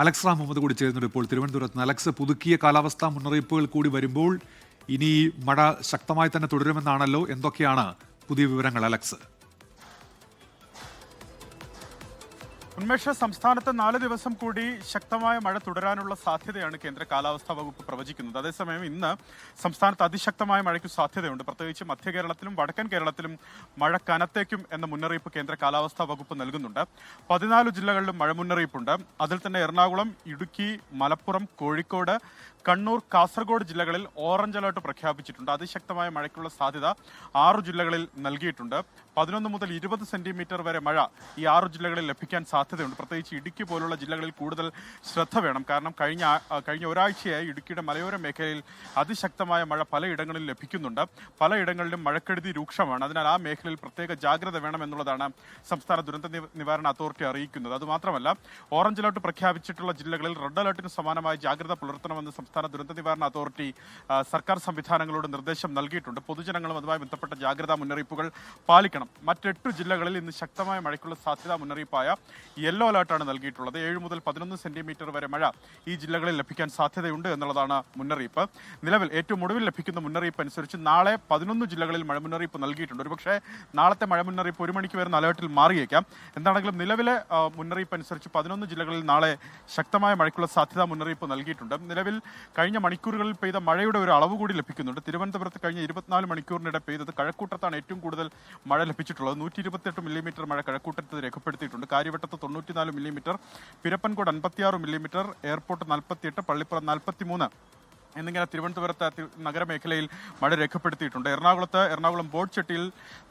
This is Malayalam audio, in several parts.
അലക്സ് റാം മുഹമ്മദ് കൂടി ചേരുന്നുണ്ട് ഇപ്പോൾ തിരുവനന്തപുരത്ത് നിന്ന്. അലക്സ്, പുതുക്കിയ കാലാവസ്ഥാ മുന്നറിയിപ്പുകൾ കൂടി വരുമ്പോൾ ഇനി മഴ ശക്തമായി തന്നെ തുടരുമെന്നാണല്ലോ. എന്തൊക്കെയാണ് പുതിയ വിവരങ്ങൾ അലക്സ്? ഉന്മേഷ, സംസ്ഥാനത്ത് 4 ദിവസം കൂടി ശക്തമായ മഴ തുടരാനുള്ള സാധ്യതയാണ് കേന്ദ്ര കാലാവസ്ഥാ വകുപ്പ് പ്രവചിക്കുന്നത്. അതേസമയം ഇന്ന് സംസ്ഥാനത്ത് അതിശക്തമായ മഴയ്ക്ക് സാധ്യതയുണ്ട്. പ്രത്യേകിച്ച് മധ്യ കേരളത്തിലും വടക്കൻ കേരളത്തിലും മഴ കനത്തേക്കും എന്ന മുന്നറിയിപ്പ് കേന്ദ്ര കാലാവസ്ഥാ വകുപ്പ് നൽകുന്നുണ്ട്. 14 ജില്ലകളിലും മഴ മുന്നറിയിപ്പുണ്ട്. അതിൽ തന്നെ എറണാകുളം, ഇടുക്കി, മലപ്പുറം, കോഴിക്കോട്, കണ്ണൂർ, കാസർഗോഡ് ജില്ലകളിൽ ഓറഞ്ച് അലർട്ട് പ്രഖ്യാപിച്ചിട്ടുണ്ട്. അതിശക്തമായ മഴയ്ക്കുള്ള സാധ്യത 6 ജില്ലകളിൽ നൽകിയിട്ടുണ്ട്. 11 മുതൽ 20 സെന്റിമീറ്റർ വരെ മഴ ഈ 6 ജില്ലകളിൽ ലഭിക്കാൻ സാധ്യതയുണ്ട്. പ്രത്യേകിച്ച് ഇടുക്കി പോലുള്ള ജില്ലകളിൽ കൂടുതൽ ശ്രദ്ധ വേണം. കാരണം കഴിഞ്ഞ ഒരാഴ്ചയായി ഇടുക്കിയുടെ മലയോര മേഖലയിൽ അതിശക്തമായ മഴ പലയിടങ്ങളിൽ ലഭിക്കുന്നുണ്ട്. പലയിടങ്ങളിലും മഴക്കെടുതി രൂക്ഷമാണ്. അതിനാൽ ആ മേഖലയിൽ പ്രത്യേക ജാഗ്രത വേണമെന്നുള്ളതാണ് സംസ്ഥാന ദുരന്ത നിവാരണ അതോറിറ്റി അറിയിക്കുന്നത്. അതുമാത്രമല്ല, ഓറഞ്ച് അലർട്ട് പ്രഖ്യാപിച്ചിട്ടുള്ള ജില്ലകളിൽ റെഡ് അലർട്ടിന് സമാനമായ ജാഗ്രത പുലർത്തണമെന്ന് സംസ്ഥാന ദുരന്ത നിവാരണ അതോറിറ്റി സർക്കാർ സംവിധാനങ്ങളോട് നിർദ്ദേശം നൽകിയിട്ടുണ്ട്. പൊതുജനങ്ങളും അതുമായി ബന്ധപ്പെട്ട ജാഗ്രതാ മുന്നറിയിപ്പുകൾ പാലിക്കണം. മറ്റ് 8 ജില്ലകളിൽ ഇന്ന് ശക്തമായ മഴയ്ക്കുള്ള സാധ്യതാ മുന്നറിയിപ്പായ യെല്ലോ അലർട്ടാണ് നൽകിയിട്ടുള്ളത്. 7 മുതൽ 11 സെന്റിമീറ്റർ വരെ മഴ ഈ ജില്ലകളിൽ ലഭിക്കാൻ സാധ്യതയുണ്ട് എന്നുള്ളതാണ് മുന്നറിയിപ്പ്. നിലവിൽ ഏറ്റവും ഒടുവിൽ ലഭിക്കുന്ന മുന്നറിയിപ്പ് അനുസരിച്ച് നാളെ 11 ജില്ലകളിൽ മഴ മുന്നറിയിപ്പ് നൽകിയിട്ടുണ്ട്. ഒരുപക്ഷെ നാളത്തെ മഴ മുന്നറിയിപ്പ് 1 മണിക്ക് വരുന്ന അലർട്ടിൽ മാറിയേക്കാം. എന്താണെങ്കിലും നിലവിലെ മുന്നറിയിപ്പ് അനുസരിച്ച് 11 ജില്ലകളിൽ നാളെ ശക്തമായ മഴയ്ക്കുള്ള സാധ്യതാ മുന്നറിയിപ്പ് നൽകിയിട്ടുണ്ട്. നിലവിൽ കഴിഞ്ഞ മണിക്കൂറുകളിൽ പെയ്ത മഴയുടെ ഒരു അളവ് കൂടി ലഭിക്കുന്നുണ്ട്. തിരുവനന്തപുരത്ത് കഴിഞ്ഞ 24 മണിക്കൂറിനിടെ പെയ്തത് കഴക്കൂട്ടത്താണ് ഏറ്റവും കൂടുതൽ മഴ ലഭിച്ചിട്ടുള്ളത്. 128 മില്ലിമീറ്റർ മഴ കഴക്കൂട്ടത്ത് രേഖപ്പെടുത്തിയിട്ടുണ്ട്. കാര്യവട്ടത്ത് 94 millimetre, Pirappancode 56 millimetre, airport 48, Pallippuram 43 എന്നിങ്ങനെ തിരുവനന്തപുരത്ത് നഗരമേഖലയിൽ മഴ രേഖപ്പെടുത്തിയിട്ടുണ്ട്. എറണാകുളം ബോട്ട്ചെട്ടിയിൽ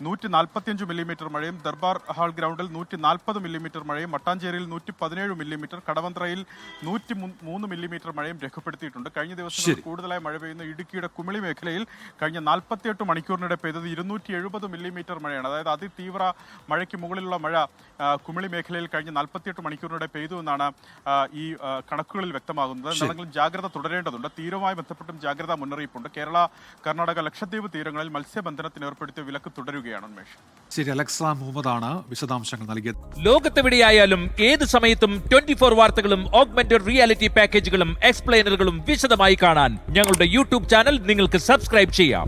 145 മില്ലിമീറ്റർ മഴയും, ദർബാർ ഹാൾ ഗ്രൗണ്ടിൽ 140 മില്ലിമീറ്റർ മഴയും, മട്ടാഞ്ചേരിയിൽ 117 മില്ലിമീറ്റർ, കടവന്ത്രയിൽ 103 മില്ലിമീറ്റർ മഴയും രേഖപ്പെടുത്തിയിട്ടുണ്ട്. കഴിഞ്ഞ ദിവസങ്ങളിൽ കൂടുതലായി മഴ പെയ്യുന്ന ഇടുക്കിയുടെ കുമിളി മേഖലയിൽ കഴിഞ്ഞ 48 മണിക്കൂറിനിടെ പെയ്തത് 270 മില്ലിമീറ്റർ മഴയാണ്. അതായത് അതിതീവ്ര മഴയ്ക്ക് മുകളിലുള്ള മഴ കുമിളി മേഖലയിൽ കഴിഞ്ഞ 48 മണിക്കൂറിനിടെ പെയ്തു എന്നാണ് ഈ കണക്കുകളിൽ വ്യക്തമാകുന്നത്. എന്തെങ്കിലും ജാഗ്രത തുടരേണ്ടതുണ്ട്. തീരവുമായി ബന്ധപ്പെട്ടും ജാഗ്രതാ മുന്നറിയിപ്പുണ്ട്. കേരള, കർണാടക, ലക്ഷദ്വീപ് തീരങ്ങളിൽ മത്സ്യബന്ധനത്തിന് ഏർപ്പെടുത്തിയ വിലക്ക് തുടരുകയാണ്. ഉന്മേഷ്, ശരി. അലക്സ് റാം മുഹമ്മദാണ് വിശദാംശങ്ങൾ നൽകിയത്. ലോകത്തെവിടെയായാലും ഏത് സമയത്തും 24 വാർത്തകളും ഓഗ്മെന്റഡ് റിയാലിറ്റി പാക്കേജുകളും എക്സ്പ്ലെയിനറുകളും വിശദമായി കാണാൻ ഞങ്ങളുടെ യൂട്യൂബ് ചാനൽ നിങ്ങൾക്ക് സബ്സ്ക്രൈബ് ചെയ്യാം.